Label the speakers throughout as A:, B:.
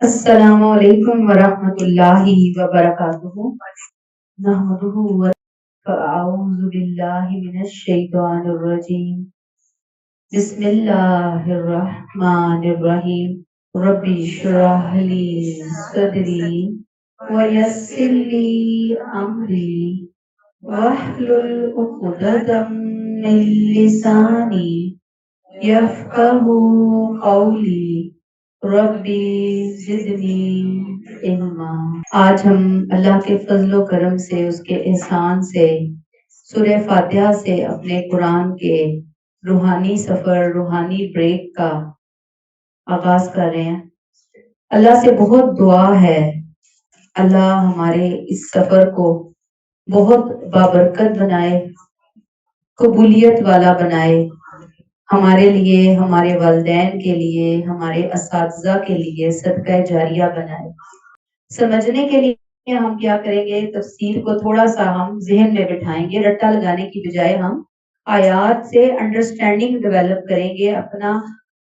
A: अस्सलामु अलैकुम वरहमतुल्लाहि वबरकातुहू। नहमदुहु व अऊज़ु बिल्लाहि मिनश शैतानिर रजीम। बिस्मिल्लाहिर रहमानिर रहीम। रब्बि इश्रह ली सदरी व यस्सिर ली अमरी वहलुल उक़दतम मिन लिसानी यफ़क़हू क़ौली। रब्बी ज़िदनी इल्मा। आज हम अल्लाह के फजलो करम से, उसके एहसान से, सूरह फातिहा से अपने कुरान के रूहानी सफर, रूहानी ब्रेक का आगाज कर रहे हैं। अल्लाह से बहुत दुआ है, अल्लाह हमारे इस सफर को बहुत बाबरकत बनाए, कबूलियत वाला बनाए, हमारे लिए, हमारे वालिदैन के लिए, हमारे असातिज़ा के लिए सदका जारिया बनाए। समझने के लिए हम क्या करेंगे, तफसीर को थोड़ा सा हम जहन में बिठाएंगे, रट्टा लगाने की बजाय हम आयात से अंडरस्टैंडिंग डेवलप करेंगे। अपना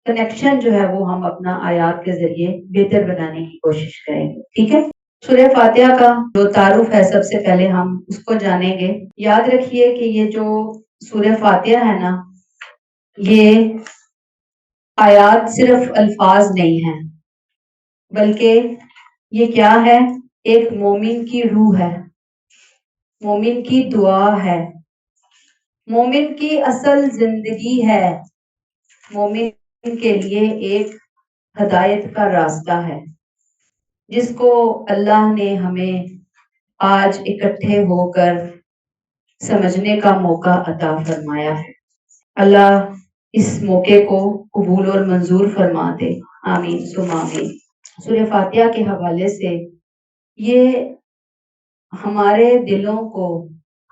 A: कनेक्शन जो है वो हम अपना आयात के जरिए बेहतर बनाने की कोशिश करेंगे। ठीक है। सूरह फातिहा का जो तारुफ है, सबसे पहले हम उसको जानेंगे। याद रखिए कि ये जो सूरह फातिहा है ना, ये आयात सिर्फ अल्फाज नहीं है, बल्कि ये क्या है, एक मोमिन की रूह है, मोमिन की दुआ है, मोमिन की असल जिंदगी है, मोमिन के लिए एक हदायत का रास्ता है, जिसको अल्लाह ने हमें आज इकट्ठे होकर समझने का मौका अता फरमाया है। अल्लाह इस मौके को कबूल और मंजूर फरमा दे। आमीन सुम आमीन। सूरह फातिहा के हवाले से ये हमारे दिलों को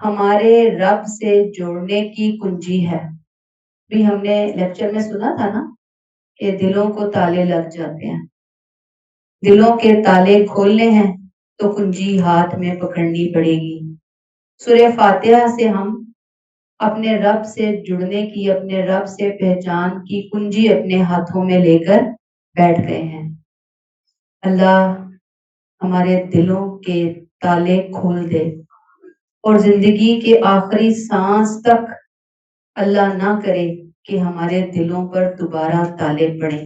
A: हमारे रब से जोड़ने की कुंजी है। भी हमने लेक्चर में सुना था ना कि दिलों को ताले लग जाते हैं, दिलों के ताले खोलने हैं तो कुंजी हाथ में पकड़नी पड़ेगी। सूरह फातिहा से हम अपने रब से जुड़ने की, अपने रब से पहचान की कुंजी अपने हाथों में लेकर बैठ गए हैं। अल्लाह हमारे दिलों के ताले खोल दे और जिंदगी के आखिरी सांस तक अल्लाह ना करे कि हमारे दिलों पर दोबारा ताले पड़े।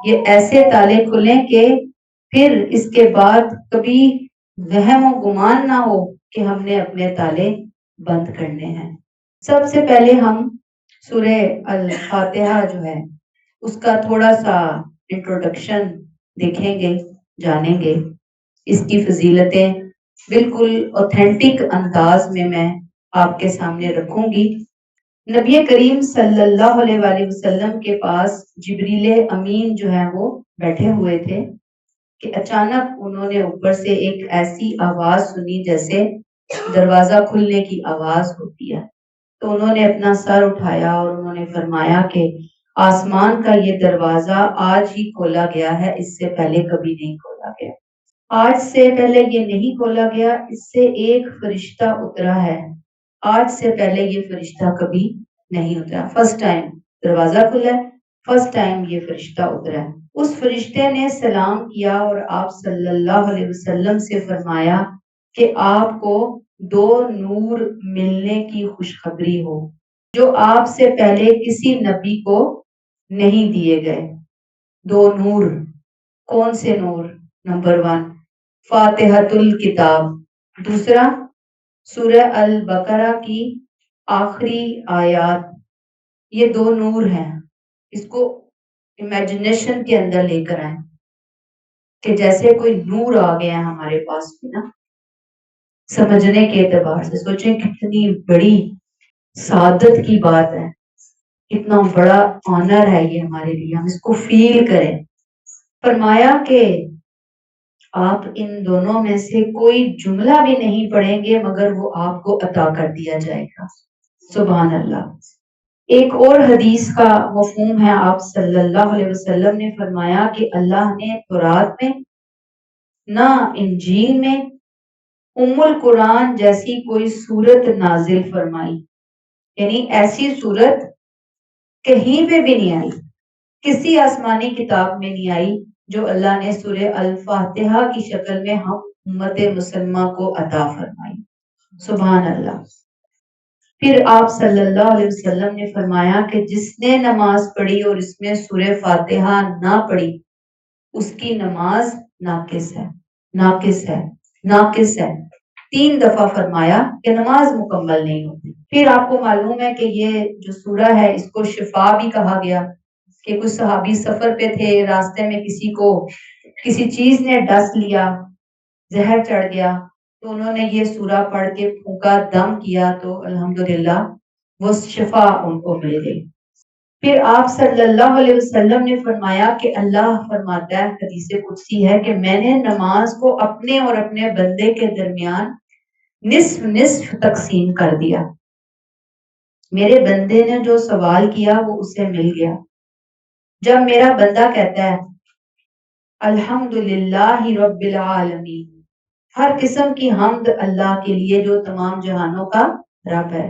A: ये ऐसे ताले खुलें कि फिर इसके बाद कभी वहम और गुमान ना हो कि हमने अपने ताले बंद करने हैं। सबसे पहले हम सूरह अल फातिहा जो है उसका थोड़ा सा इंट्रोडक्शन देखेंगे, जानेंगे। इसकी फजीलतें बिल्कुल ऑथेंटिक अंदाज में मैं आपके सामने रखूंगी। नबी करीम सल्लल्लाहु अलैहि वसल्लम के पास जिब्रील अमीन जो है वो बैठे हुए थे कि अचानक उन्होंने ऊपर से एक ऐसी आवाज सुनी जैसे दरवाजा खुलने की आवाज होती है। तो उन्होंने अपना सर उठाया और उन्होंने फरमाया कि आसमान का ये दरवाजा आज ही खोला गया है, इससे पहले कभी नहीं खोला गया। आज से पहले ये नहीं खोला गया, इससे एक फरिश्ता उतरा है, आज से पहले ये फरिश्ता कभी नहीं उतरा। फर्स्ट टाइम दरवाजा खुला है, फर्स्ट टाइम ये फरिश्ता उतरा है। उस फरिश्ते ने सलाम किया और आप सल्लल्लाहु अलैहि वसल्लम से फरमाया कि आपको दो नूर मिलने की खुशखबरी हो जो आपसे पहले किसी नबी को नहीं दिए गए। दो नूर, कौन से नूर? नंबर 1 फातिहतुल किताब, दूसरा सूरह अल बकरा की आखिरी आयत। ये दो नूर हैं, इसको इमेजिनेशन के अंदर लेकर आए कि जैसे कोई नूर आ गया हमारे पास में ना। समझने के एतबार से सोचें कितनी बड़ी सादत की बात है, कितना बड़ा ऑनर है ये हमारे लिए, हम इसको फील करें। फरमाया कि आप इन दोनों में से कोई जुमला भी नहीं पढ़ेंगे मगर वो आपको अता कर दिया जाएगा। सुभान अल्लाह। एक और हदीस का मफहूम है, आप सल्लल्लाहु अलैहि वसल्लम ने फरमाया कि अल्लाह ने तौरात में ना इंजील में उम्मुल कुरान जैसी कोई सूरत नाजिल फरमाई, यानी ऐसी सूरत कहीं पे भी नहीं आई, किसी आसमानी किताब में नहीं आई جو اللہ نے سورہ الفاتحہ کی شکل میں ہم امت مسلمہ کو عطا فرمائی۔ سبحان اللہ۔ پھر آپ صلی اللہ علیہ وسلم نے فرمایا کہ جس نے نماز پڑھی اور اس میں سورہ فاتحہ نہ پڑھی اس کی نماز ناقص ہے، ناقص ہے، ناقص ہے۔ 3 دفعہ فرمایا کہ نماز مکمل نہیں ہوتی۔ پھر آپ کو معلوم ہے کہ یہ جو سورہ ہے اس کو شفا بھی کہا گیا کہ کچھ صحابی سفر پہ تھے، راستے میں کسی کو کسی چیز نے ڈس لیا، زہر چڑھ گیا، تو انہوں نے یہ سورہ پڑھ کے پھونکا، دم کیا، تو الحمدللہ وہ شفا ان کو مل گئی۔ پھر آپ صلی اللہ علیہ وسلم نے فرمایا کہ اللہ فرماتا ہے، حدیث قدسی ہے کہ میں نے نماز کو اپنے اور اپنے بندے کے درمیان نصف نصف تقسیم کر دیا۔ میرے بندے نے جو سوال کیا وہ اسے مل گیا۔ جب میرا بندہ کہتا ہے الحمدللہ رب العالمین، ہر قسم کی حمد اللہ کے لیے جو تمام جہانوں کا رب ہے،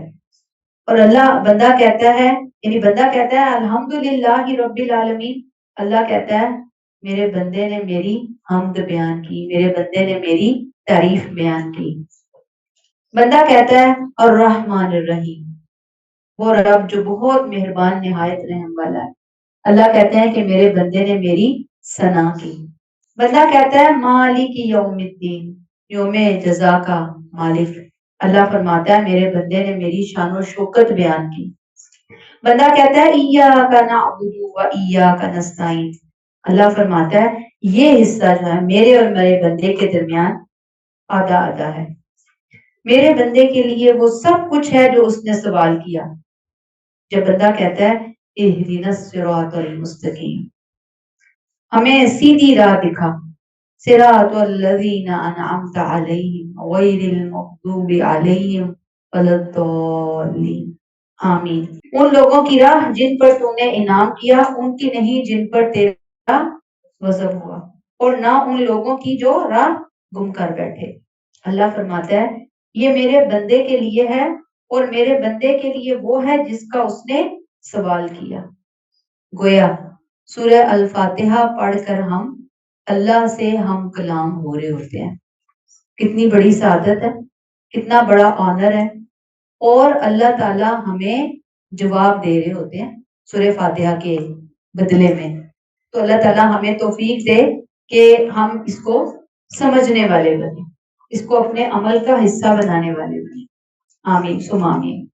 A: اور بندہ کہتا ہے، یعنی بندہ کہتا ہے الحمدللہ رب العالمین، اللہ کہتا ہے میرے بندے نے میری حمد بیان کی، میرے بندے نے میری تعریف بیان کی۔ بندہ کہتا ہے الرحمن الرحیم، وہ رب جو بہت مہربان نہایت رحم والا ہے، اللہ کہتے ہیں کہ میرے بندے نے میری ثنا کی۔ بندہ کہتا ہے مالک یوم الدین، یوم جزا کا مالک، اللہ فرماتا ہے میرے بندے نے میری شان و شوکت بیان کی۔ بندہ کہتا ہے ایاک نعبد و ایاک نستعین، اللہ فرماتا ہے یہ حصہ جو ہے میرے اور میرے بندے کے درمیان آدھا آدھا ہے، میرے بندے کے لیے وہ سب کچھ ہے جو اس نے سوال کیا۔ جب بندہ کہتا ہے اہدنا الصراط المستقیم، ہمیں سیدھی راہ دکھا، صراط الذین انعمت علیہم غیر المغضوب علیہم ولا الضالین، آمین۔ ان لوگوں کی راہ جن پر تو نے انعام کیا، ان کی نہیں جن پر تیرا غضب ہوا، اور نہ ان لوگوں کی جو راہ گم کر بیٹھے۔ اللہ فرماتا ہے یہ میرے بندے کے لیے ہے، اور میرے بندے کے لیے وہ ہے جس کا اس نے سوال کیا۔ گویا سورہ الفاتحہ پڑھ کر ہم اللہ سے ہم کلام ہو رہے ہوتے ہیں۔ کتنی بڑی سعادت ہے، کتنا بڑا آنر ہے، اور اللہ تعالی ہمیں جواب دے رہے ہوتے ہیں سورہ فاتحہ کے بدلے میں۔ تو اللہ تعالی ہمیں توفیق دے کہ ہم اس کو سمجھنے والے بنیں، اس کو اپنے عمل کا حصہ بنانے والے بنیں۔ آمین ثم آمین۔